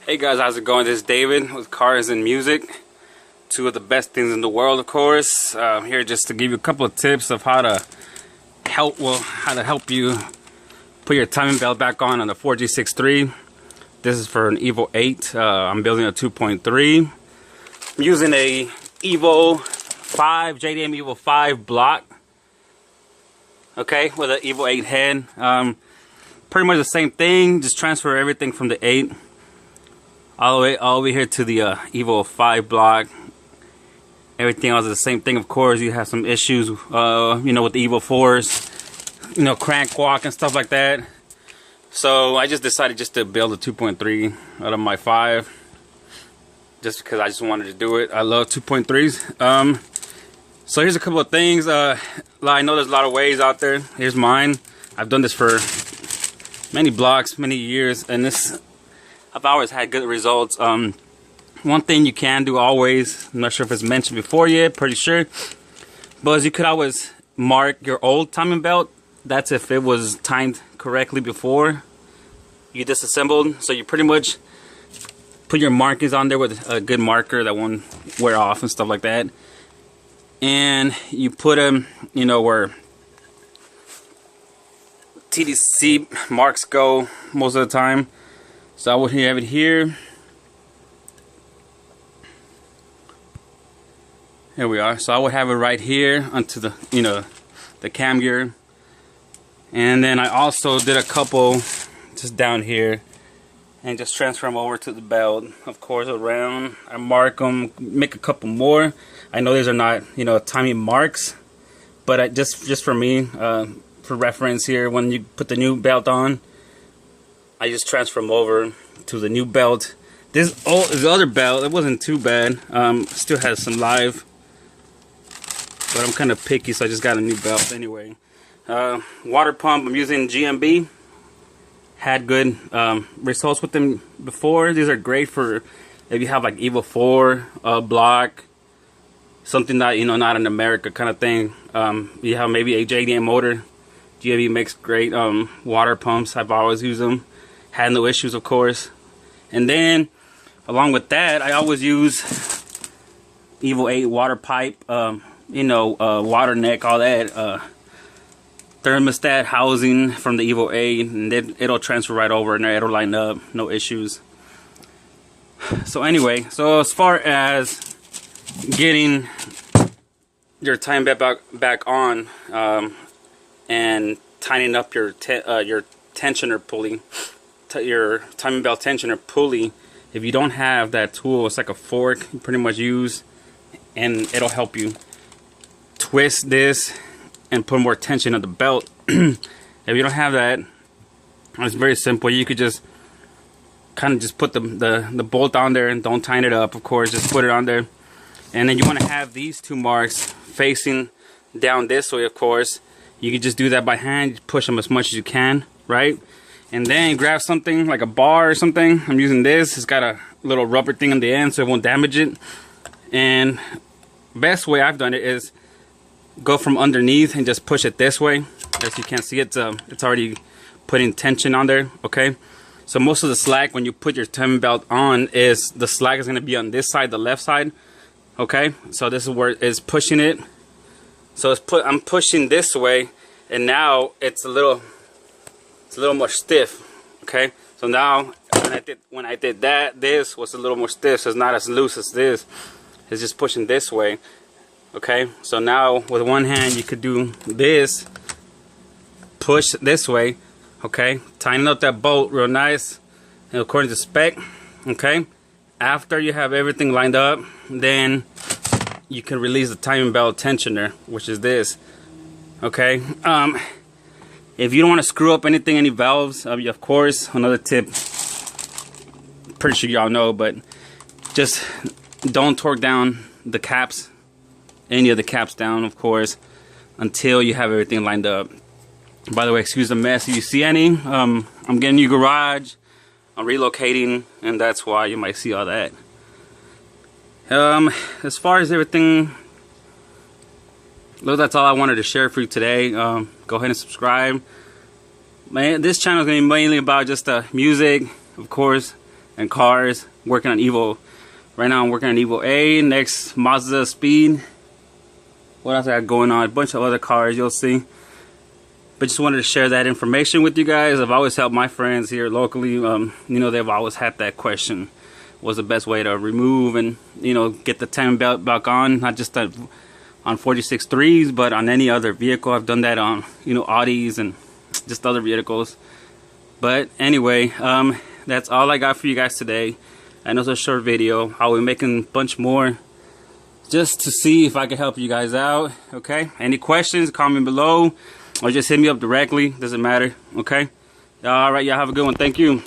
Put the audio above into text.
Hey guys, how's it going? This is David with Cars and Music. Two of the best things in the world, of course. Here just to give you a couple of tips of how to help you put your timing belt back on the 4G63. This is for an EVO 8. I'm building a 2.3. I'm using a EVO 5, JDM EVO 5 block. Okay, with an EVO 8 head. Pretty much the same thing, just transfer everything from the 8 all the way over here to the EVO 5 block. Everything else is the same thing. Of course, you have some issues, with the EVO 4s, crank walk and stuff like that. So I just decided just to build a 2.3 out of my 5, just because I just wanted to do it. I love 2.3s. So here's a couple of things. I know there's a lot of ways out there. Here's mine. I've done this for many blocks, many years, and I've always had good results. One thing you can do always, I'm not sure if it's mentioned before yet, pretty sure, but is you could always mark your old timing belt. That's if it was timed correctly before you disassembled. So you pretty much put your markings on there with a good marker that won't wear off and stuff like that. And you put them, where TDC marks go most of the time. So I would have it here. Here we are. So I would have it right here onto the, the cam gear. And then I also did a couple just down here and just transfer them over to the belt. Of course, around. I mark them, make a couple more. I know these are not, timing marks, but just for me, for reference here, when you put the new belt on, I just transfer them over to the new belt. This other belt, it wasn't too bad. Still has some live, but I'm kind of picky, so I just got a new belt anyway. Water pump, I'm using GMB. Had good results with them before. These are great for if you have like EVO 4 block, something that not in America kind of thing. You have maybe a JDM motor. GMB makes great water pumps. I've always used them. Had no issues, of course. And then along with that, I always use EVO 8 water pipe, water neck, all that, thermostat housing from the EVO 8, and it'll transfer right over and it'll line up, no issues. So anyway, so as far as getting your time back on and tightening up your tensioner pulley, your timing belt tensioner pulley, if you don't have that tool, it's like a fork you pretty much use, and it'll help you twist this and put more tension on the belt. If you don't have that, it's very simple. You could just kind of just put the bolt on there and don't tighten it up, of course, just put it on there. And then you want to have these two marks facing down this way, of course. You can just do that by hand, push them as much as you can, right? And then grab something like a bar or something. I'm using this. It's got a little rubber thing on the end so it won't damage it. And best way I've done it is go from underneath and just push it this way. As you can see, it's already putting tension on there, okay? So most of the slack when you put your timing belt on is the slack is going to be on this side, the left side, okay? So this is where it's pushing it. So I'm pushing this way, and now it's a little more stiff, okay? So now when I did that, this was a little more stiff, so it's not as loose as this. It's just pushing this way, okay? So now with one hand you could do this, push this way, okay? Tighten up that bolt real nice and according to spec, okay? After you have everything lined up, then you can release the timing belt tensioner, which is this, okay? If you don't want to screw up any valves, of course, another tip, pretty sure y'all know, but just don't torque down the caps, any of the caps down, of course, until you have everything lined up. By the way, excuse the mess if you see any. I'm getting a new garage, I'm relocating, and that's why you might see all that. As far as everything, look, that's all I wanted to share for you today. Go ahead and subscribe. This channel is going to be mainly about just music, of course, and cars. Working on EVO. Right now I'm working on EVO A, next Mazda Speed. What else I got going on? A bunch of other cars you'll see. But just wanted to share that information with you guys. I've always helped my friends here locally. You know, they've always had that question. What's the best way to remove and, you know, get the timing belt back on? Not just on 46.3s, but on any other vehicle. I've done that on, you know, Audis and just other vehicles. But anyway, that's all I got for you guys today. I know it's a short video. I'll be making a bunch more just to see if I can help you guys out. Okay, any questions, comment below or just hit me up directly. Doesn't matter. Okay, all right, y'all have a good one. Thank you.